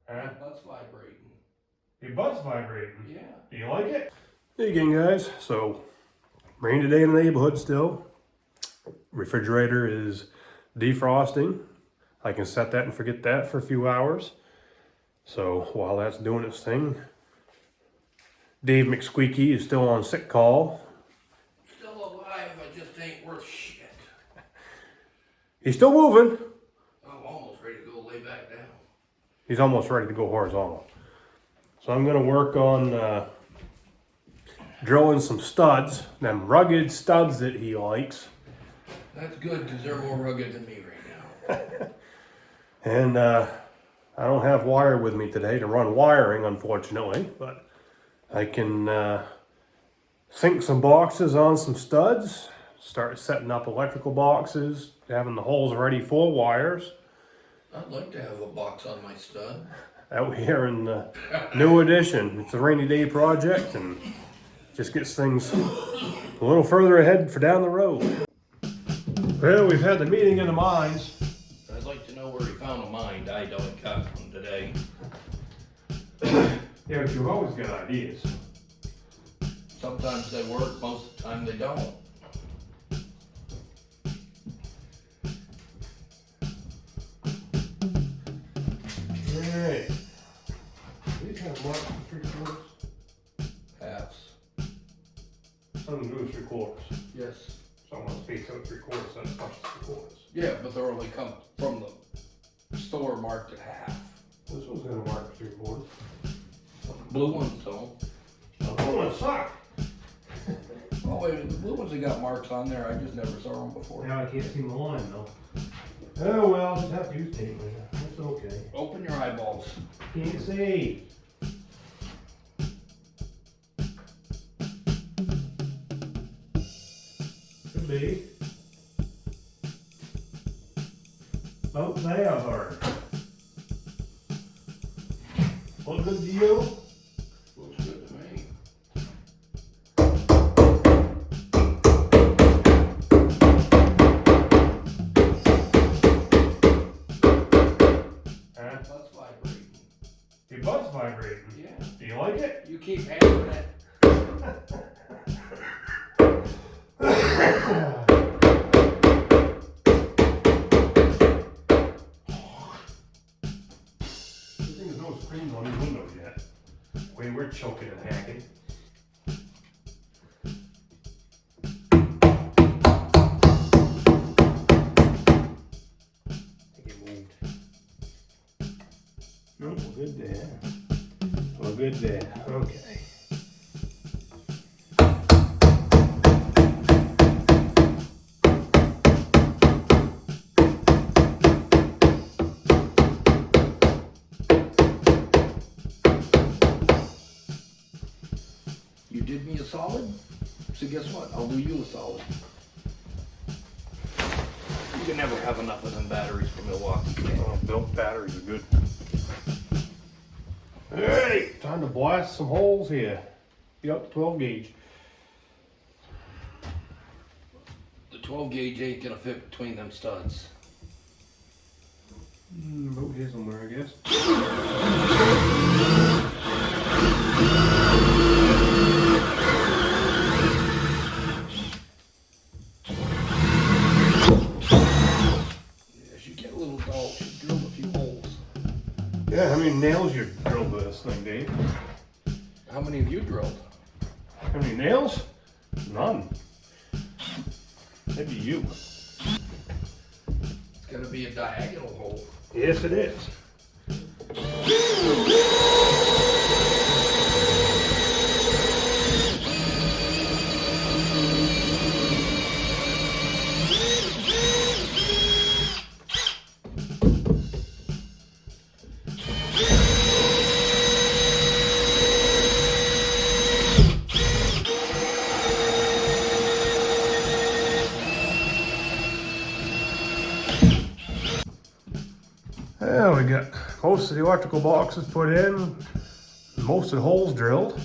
Huh? Butt's vibrating. Your butt's vibrating. Yeah. Do you like it? Hey again, guys. So, rain today in the neighborhood still. Refrigerator is defrosting. I can set that and forget that for a few hours. So, while that's doing its thing, Dave McSqueaky is still on sick call. Still alive, I just ain't worth shit. He's still moving. I'm almost ready to go lay back down. He's almost ready to go horizontal. So I'm gonna work on drilling some studs, them rugged studs that he likes. That's good, because they're more rugged than me right now. And I don't have wire with me today to run wiring, unfortunately, but I can sink some boxes on some studs, start setting up electrical boxes, having the holes ready for wires. I'd like to have a box on my stud. Out here in the new addition. It's a rainy day project and just gets things a little further ahead for down the road. Well, we've had the meeting of the minds. I'd like to know where he found a mine. I don't got one today. Yeah, but you've always got ideas. Sometimes they work, most of the time they don't. Alright. These have marks for 3/4. Halves. Some of them do 3/4. Yes. Some want to space out 3/4, that's much 3/4. Yeah, but they're only come from the store marked at half. This one's gonna mark 3/4. Blue ones don't. The blue ones suck. Oh wait, the blue ones that got marks on there, I just never saw them before. Now I can't see the line though. Oh well, just have to use tape measure. That's okay. Open your eyeballs. Can't see. Could be. Oh, they are hard. Look good to you? Looks good to me. Huh? Butt's vibrating. Your butt's vibrating. Yeah. Do you like it? You keep hammering it. Good thing there's no screens on these windows yet. Way we're choking and hacking. I think it moved. No, we're good there. We're good there. Okay. You did me a solid, so guess what? I'll do you a solid. You can never have enough of them batteries from Milwaukee. Oh, built batteries are good. Alright, time to blast some holes here. Get up to 12 gauge. The 12 gauge ain't gonna fit between them studs. About here somewhere, I guess. As you get a little dull, you drill a few holes. Yeah, how many nails you drilled with this thing, Dave? How many have you drilled? How many nails? None. Maybe you. It's gonna be a diagonal hole. Yes, it is. Yeah, we got most of the electrical boxes put in, most of the holes drilled.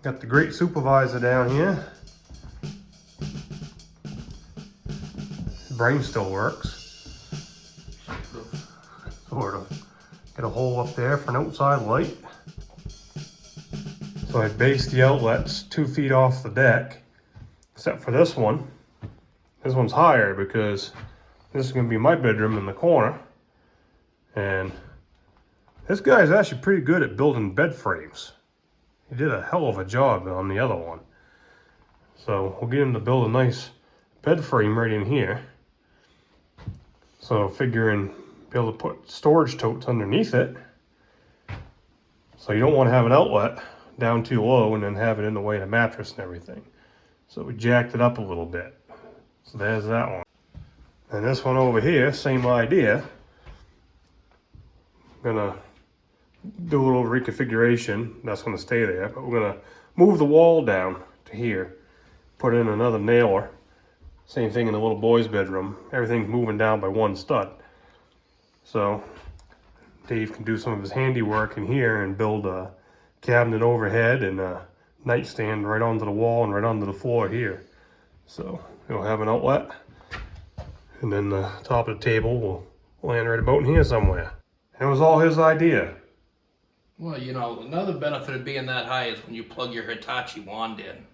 Got the great supervisor down here. His brain still works. Sort of. Get a hole up there for an outside light. So I based the outlets 2 feet off the deck, except for this one. This one's higher because this is gonna be my bedroom in the corner. And this guy's actually pretty good at building bed frames. He did a hell of a job on the other one. So we'll get him to build a nice bed frame right in here. So figuring be able to put storage totes underneath it. So you don't want to have an outlet down too low and then have it in the way of the mattress and everything. So we jacked it up a little bit. So there's that one. And this one over here, same idea. Gonna do a little reconfiguration. That's gonna stay there, but we're gonna move the wall down to here. Put in another nailer. Same thing in the little boy's bedroom. Everything's moving down by one stud. So Dave can do some of his handiwork in here and build a cabinet overhead and a nightstand right onto the wall and right onto the floor here. So he'll have an outlet, and then the top of the table will land right about in here somewhere. And it was all his idea. Well, you know, another benefit of being that high is when you plug your Hitachi wand in.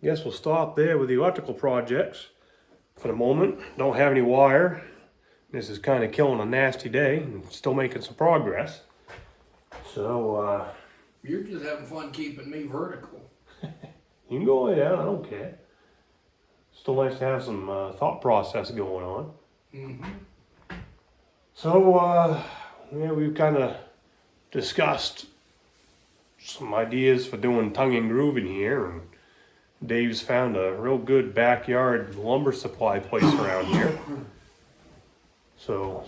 Guess we'll stop there with the electrical projects for the moment. Don't have any wire. This is kind of killing a nasty day and still making some progress. So, You're just having fun keeping me vertical. you can go lay down, I don't care. Still nice to have some thought process going on. Mm-hmm. So, yeah, we've kind of discussed some ideas for doing tongue and groove in here, and Dave's found a real good backyard lumber supply place around here. So,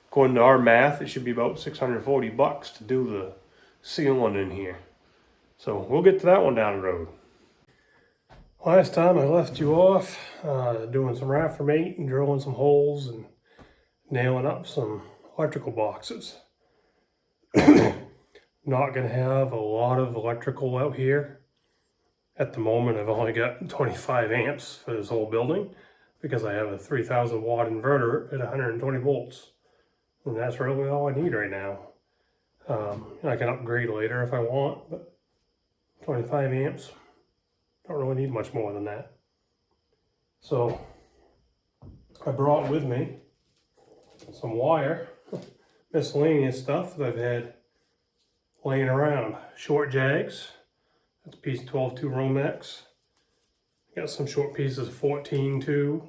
according to our math, it should be about $640 to do the ceiling in here. So we'll get to that one down the road. Last time I left you off doing some rafter mate and drilling some holes and nailing up some electrical boxes. Not gonna have a lot of electrical out here. At the moment, I've only got 25 amps for this whole building because I have a 3,000 watt inverter at 120 volts. And that's really all I need right now. I can upgrade later if I want, but 25 amps, don't really need much more than that. So I brought with me some wire, miscellaneous stuff that I've had laying around. Short jags, that's a piece of 12-2 Romex. Got some short pieces of 14-2.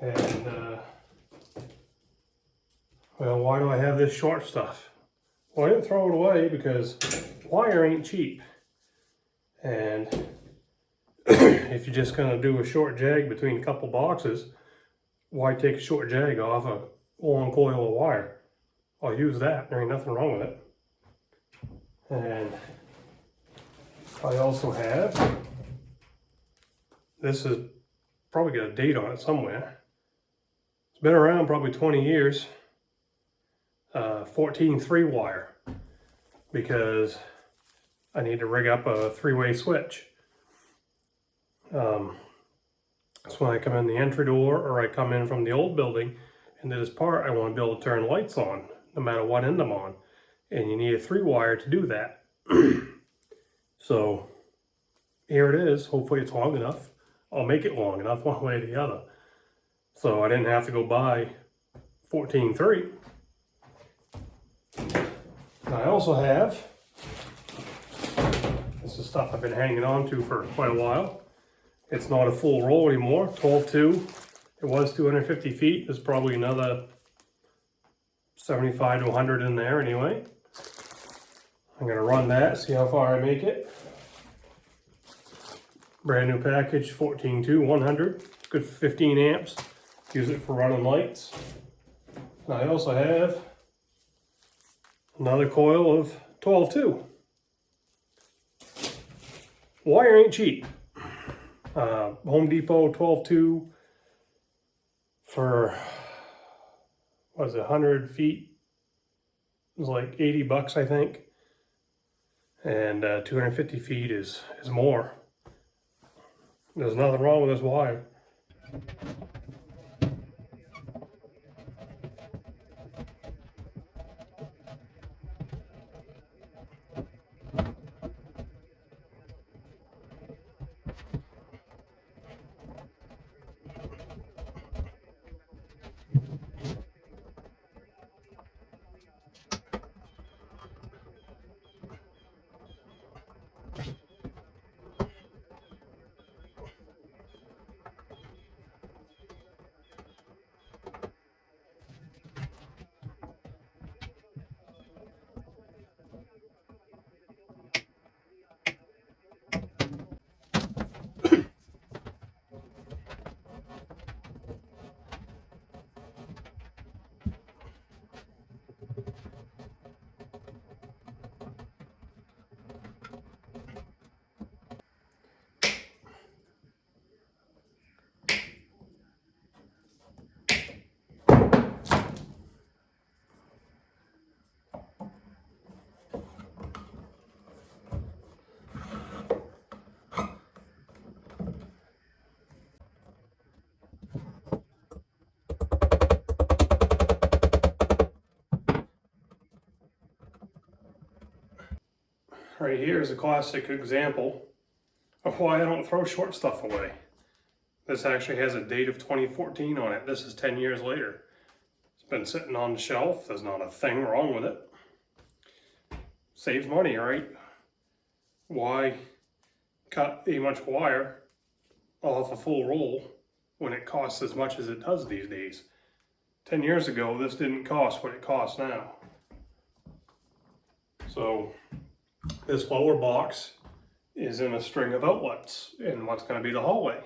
And, well, why do I have this short stuff? Well, I didn't throw it away because wire ain't cheap. And if you're just gonna do a short jag between a couple boxes, why take a short jag off a long coil of wire? I'll use that, there ain't nothing wrong with it. And I also have, this is probably got a date on it somewhere. It's been around probably 20 years. 14-3 wire, because I need to rig up a 3-way switch. So when I come in the entry door or I come in from the old building into this part, I want to be able to turn lights on no matter what end I'm on. And you need a 3-wire to do that. So here it is. Hopefully it's long enough. I'll make it long enough one way or the other. So I didn't have to go buy 14-3. I also have, this is stuff I've been hanging on to for quite a while. It's not a full roll anymore, 12-2. It was 250 feet. There's probably another 75 to 100 in there anyway. I'm gonna run that, see how far I make it. Brand new package, 14-2, 100. It's good for 15 amps. Use it for running lights. And I also have another coil of 12-2. Wire ain't cheap. Home Depot 12-2 for, what is it, 100 feet? It was like 80 bucks, I think. And 250 feet is more. There's nothing wrong with this wire. right here is a classic example of why I don't throw short stuff away. This actually has a date of 2014 on it. This is 10 years later. It's been sitting on the shelf. There's not a thing wrong with it. Saves money, right? Why cut a much wire off a full roll when it costs as much as it does these days? 10 years ago, this didn't cost what it costs now. So this lower box is in a string of outlets in what's going to be the hallway.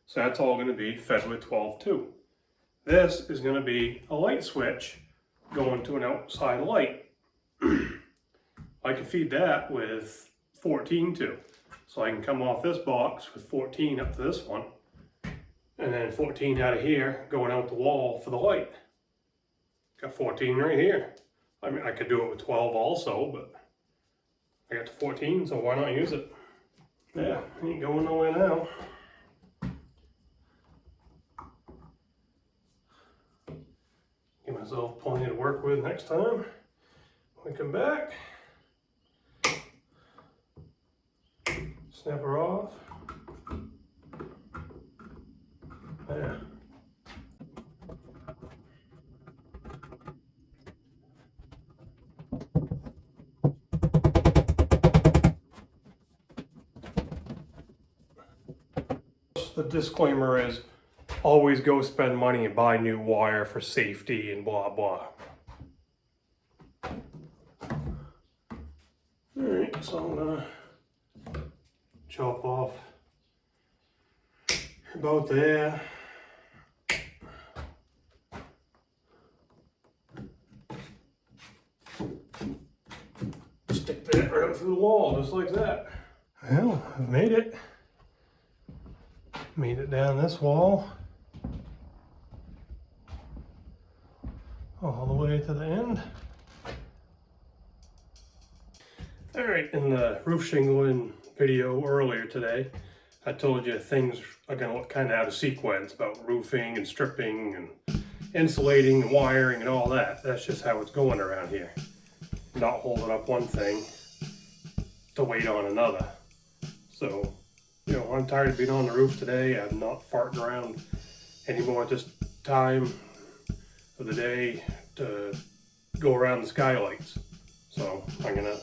So that's all going to be fed with 12-2. This is going to be a light switch going to an outside light. I can feed that with 14-2. So I can come off this box with 14 up to this one, and then 14 out of here going out the wall for the light. Got 14 right here. I mean, I could do it with 12 also, but I got to 14, so why not use it? Yeah, ain't going nowhere now. Give myself plenty to work with next time when we come back. Snap her off. Yeah. The disclaimer is always go spend money and buy new wire for safety and blah blah. Alright, so I'm gonna chop off about there. Stick that right through the wall, just like that. Well, I've made it. Made it down this wall. All the way to the end. Alright, in the roof shingling video earlier today, I told you things are going to look kind of out of sequence about roofing and stripping and insulating and wiring and all that. That's just how it's going around here. Not holding up one thing to wait on another. So, you know, I'm tired of being on the roof today. I'm not farting around anymore at this time of the day to go around the skylights. So I'm gonna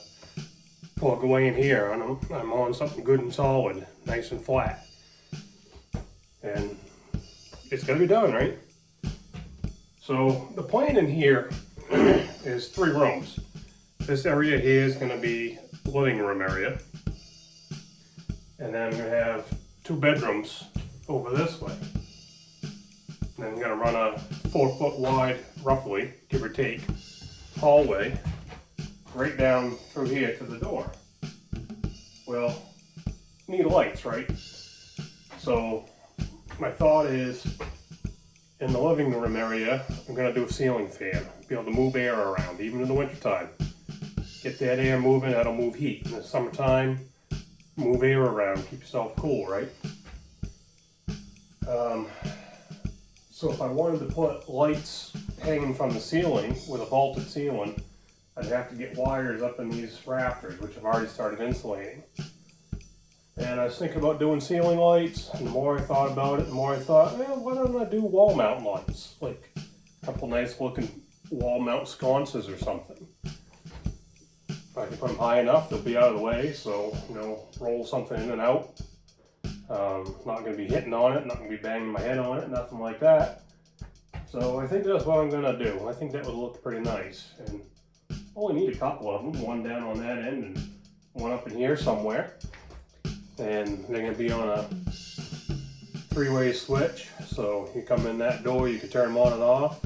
plug away in here on them. I'm on something good and solid, nice and flat. And it's gonna be done, right? So the plan in here is 3 rooms. This area here is gonna be the living room area. And then I'm gonna have 2 bedrooms over this way. And then I'm gonna run a 4-foot wide, roughly, give or take, hallway right down through here to the door. Well, need lights, right? So my thought is, in the living room area, I'm gonna do a ceiling fan, be able to move air around, even in the wintertime. Get that air moving, that'll move heat. In the summertime, move air around, keep yourself cool, right? So if I wanted to put lights hanging from the ceiling with a vaulted ceiling, I'd have to get wires up in these rafters, which I've already started insulating. And I was thinking about doing ceiling lights, and the more I thought about it, the more I thought, well, why don't I do wall mount lights? Like a couple nice looking wall mount sconces or something. If I can put them high enough, they'll be out of the way, so, you know, roll something in and out. Not going to be hitting on it, not going to be banging my head on it, nothing like that. So I think that's what I'm going to do. I think that would look pretty nice. And only need a couple of them, one down on that end and one up in here somewhere. And they're going to be on a 3-way switch. So you come in that door, you can turn them on and off.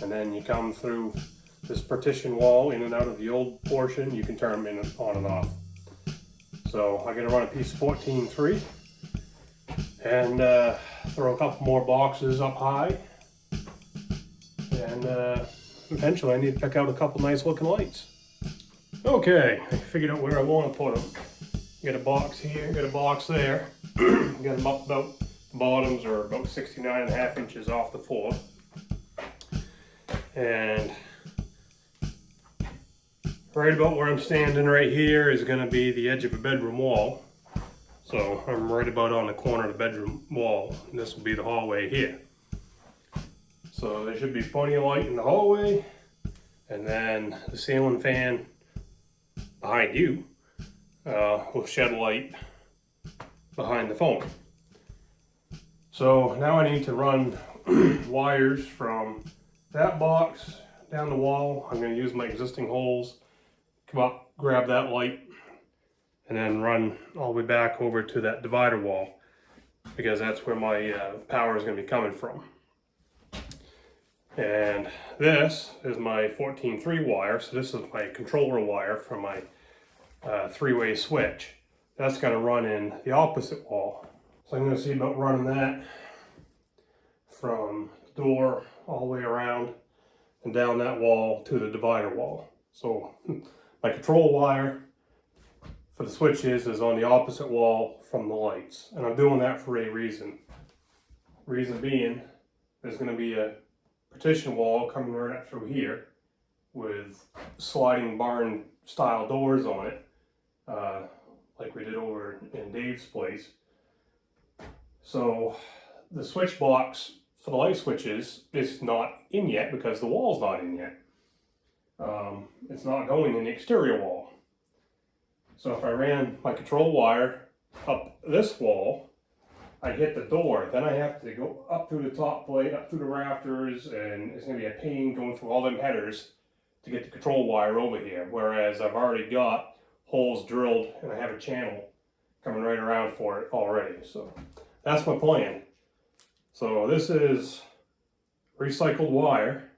And then you come through this partition wall in and out of the old portion, you can turn them in on and off. So I'm going to run a piece of 14-3 and throw a couple more boxes up high. And eventually I need to pick out a couple nice looking lights. Okay, I figured out where I want to put them. Got a box here, got a box there. Got them up about, the bottoms are about 69.5 inches off the floor. And right about where I'm standing right here is going to be the edge of a bedroom wall. So I'm right about on the corner of the bedroom wall, and this will be the hallway here. So there should be plenty of light in the hallway, and then the ceiling fan behind you will shed light behind the phone. So now I need to run wires from that box down the wall. I'm going to use my existing holes, come up, grab that light, and then run all the way back over to that divider wall, because that's where my power is going to be coming from. And this is my 14-3 wire, so this is my controller wire for my three-way switch. That's going to run in the opposite wall. So I'm going to see about running that from the door all the way around and down that wall to the divider wall. So my control wire for the switches is on the opposite wall from the lights. And I'm doing that for a reason. Reason being, there's going to be a partition wall coming right up through here with sliding barn style doors on it, like we did over in Dave's place. So the switch box for the light switches is not in yet because the wall's not in yet. It's not going in the exterior wall. So if I ran my control wire up this wall, I hit the door. Then I have to go up through the top plate, up through the rafters, and it's going to be a pain going through all them headers to get the control wire over here. Whereas I've already got holes drilled and I have a channel coming right around for it already. So that's my plan. So this is recycled wire.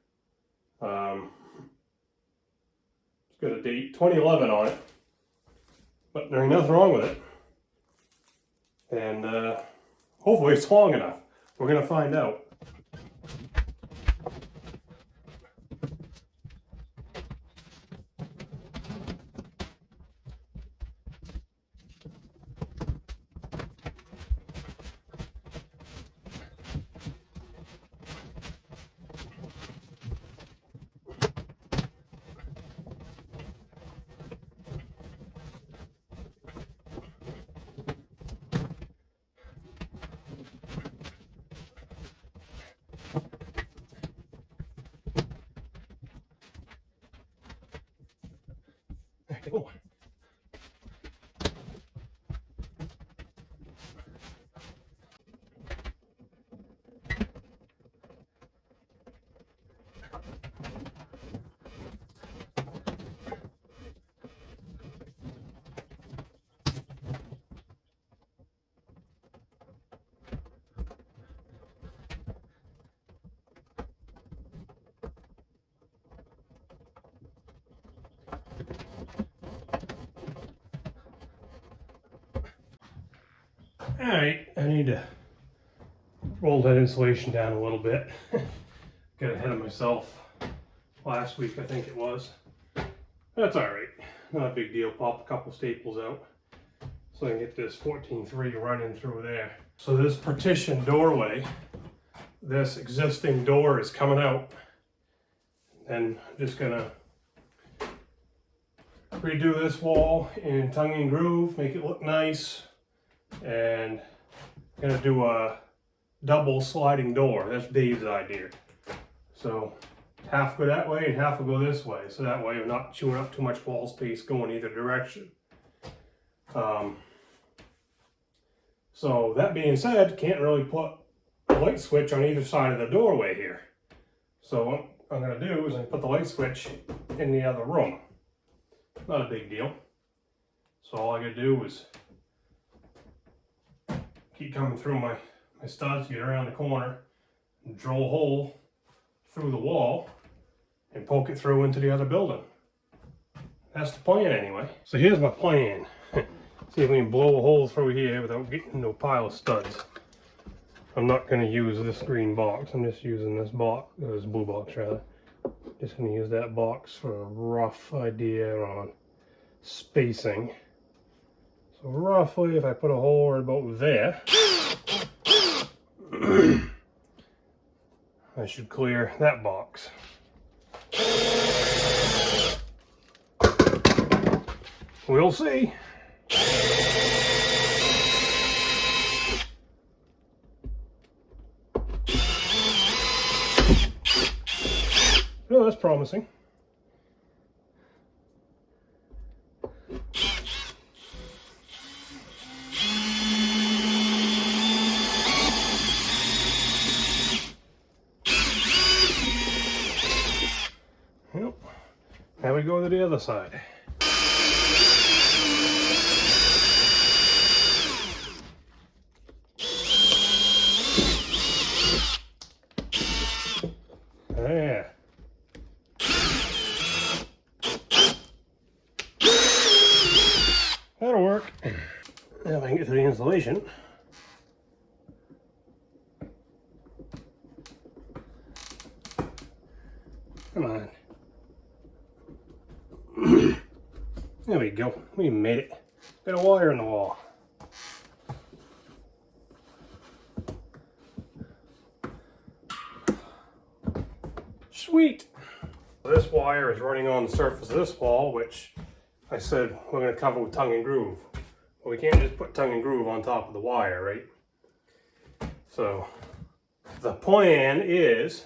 It's got a date 2011 on it, but there ain't nothing wrong with it. And hopefully it's long enough. We're gonna find out. Oh. Alright, I need to roll that insulation down a little bit. Got ahead of myself last week, I think it was. That's alright, not a big deal. Pop a couple staples out so I can get this 14-3 running through there. So this partition doorway, this existing door is coming out, and I'm just gonna redo this wall in tongue and groove, make it look nice. And I'm gonna do a double sliding door. That's Dave's idea. So half go that way and half will go this way. So that way we're not chewing up too much wall space going either direction. So that being said, can't really put a light switch on either side of the doorway here. So what I'm gonna do is I put the light switch in the other room. Not a big deal. So all I gotta do is keep coming through my studs, get around the corner, and drill a hole through the wall and poke it through into the other building. That's the plan anyway. So here's my plan. See if we can blow a hole through here without getting into a pile of studs. I'm not going to use this green box. I'm just using this box, this blue box rather. Just going to use that box for a rough idea on spacing. So roughly, if I put a hole right about there, I should clear that box. We'll see. Oh, that's promising. Yep. Now we go to the other side. Yeah. That'll work. Now if I can get to the insulation. Come on. There we go. We made it. Got a wire in the wall. Sweet. This wire is running on the surface of this wall, which I said we're going to cover with tongue and groove. Well, we can't just put tongue and groove on top of the wire, right? So the plan is,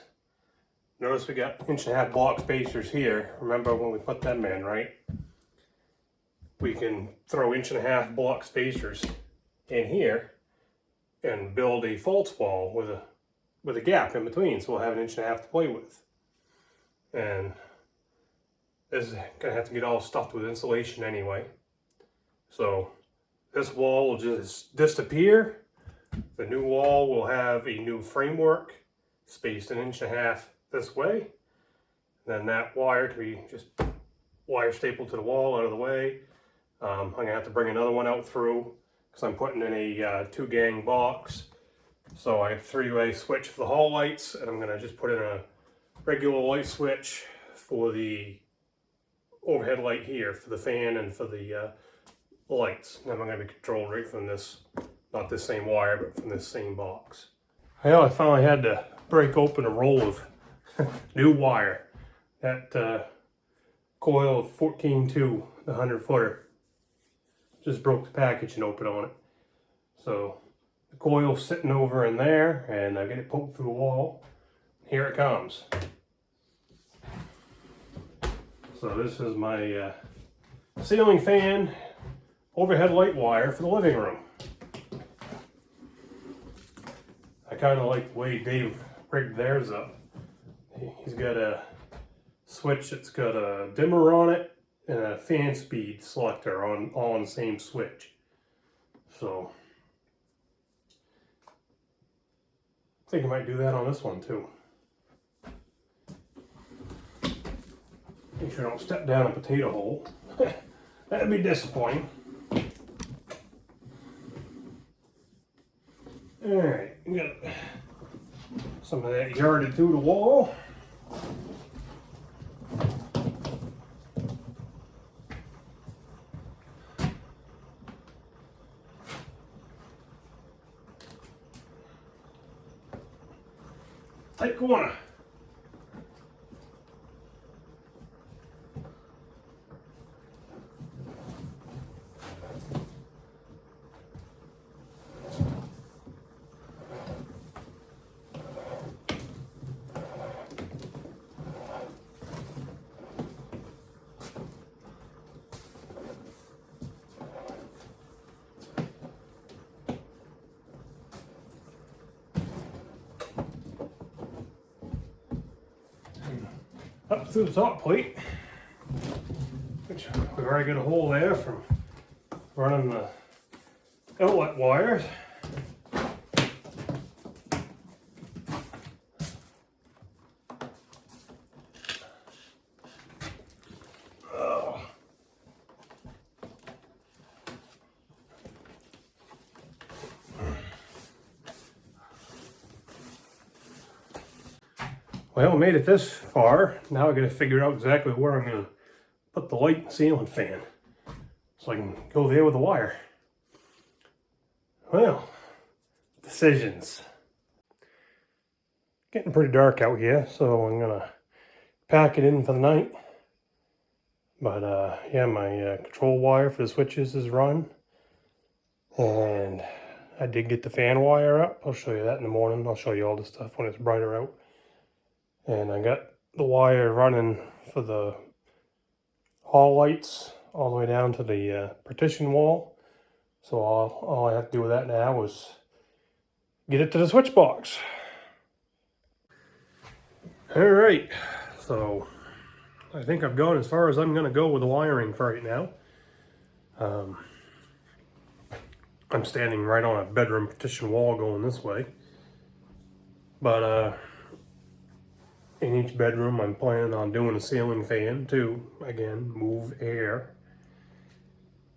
notice we got 1.5-inch block spacers here. Remember when we put them in, right? We can throw 1.5-inch block spacers in here and build a false wall with a gap in between, so we'll have 1.5 inches to play with. And this is gonna have to get all stuffed with insulation anyway. So this wall will just disappear. The new wall will have a new framework spaced 1.5 inches this way. Then that wire can be just wire stapled to the wall out of the way. I'm gonna have to bring another one out through because I'm putting in a 2-gang box. So I have a 3-way switch for the hall lights, and I'm gonna just put in a regular light switch for the overhead light here for the fan and for the lights. And I'm gonna be controlled right from this, not this same wire, but from this same box. Well, I finally had to break open a roll of new wire. That coil of 14.2, the 100-footer, just broke the packaging open on it. So the coil's sitting over in there, and I get it poked through the wall. Here it comes. So this is my ceiling fan overhead light wire for the living room. I kind of like the way Dave rigged theirs up. He's got a switch that's got a dimmer on it and a fan speed selector all on the same switch. So I think I might do that on this one too. Make sure I don't step down a potato hole. That'd be disappointing. Alright, we got some of that yarded through the wall. Tight corner. Up through the top plate, which we've already got a hole there from running the outlet wires. Oh. Well, made it this far. Now I got to figure out exactly where I'm going to put the light and ceiling fan so I can go there with the wire. Well, decisions. Getting pretty dark out here, so I'm going to pack it in for the night. But yeah, my control wire for the switches is run. And I did get the fan wire up. I'll show you that in the morning. I'll show you all the stuff when it's brighter out. And I got the wire running for the hall lights all the way down to the partition wall. So all I have to do with that now is get it to the switch box. All right, so I think I've gone as far as I'm going to go with the wiring for right now. I'm standing right on a bedroom partition wall going this way. But in each bedroom, I'm planning on doing a ceiling fan to, again, move air.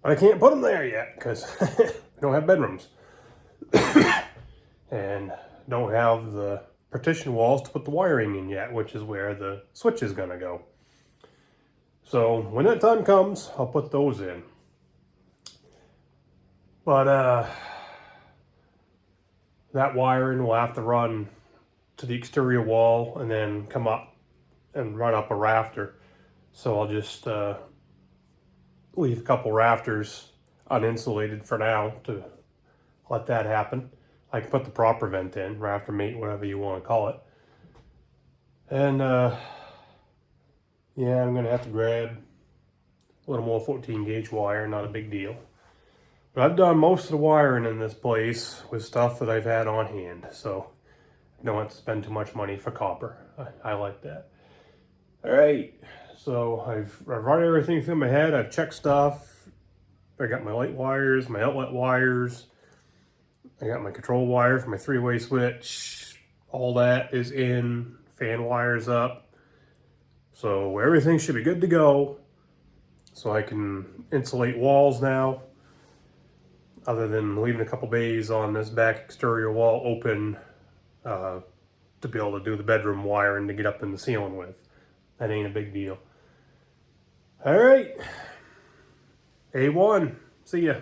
I can't put them there yet because we don't have bedrooms. And don't have the partition walls to put the wiring in yet, which is where the switch is going to go. So when that time comes, I'll put those in. But that wiring will have to run to the exterior wall and then come up and run up a rafter. So I'll just leave a couple rafters uninsulated for now to let that happen. I can put the proper vent in, rafter mate, whatever you want to call it. And yeah, I'm going to have to grab a little more 14 gauge wire, not a big deal. But I've done most of the wiring in this place with stuff that I've had on hand, so I don't have to spend too much money for copper. I like that. All right, so I've run everything through my head. I've checked stuff. I got my light wires, my outlet wires. I got my control wire for my 3-way switch. All that is in, fan wires up. So everything should be good to go. So I can insulate walls now, other than leaving a couple bays on this back exterior wall open to be able to do the bedroom wiring to get up in the ceiling with. That ain't a big deal. All right. A1. See ya.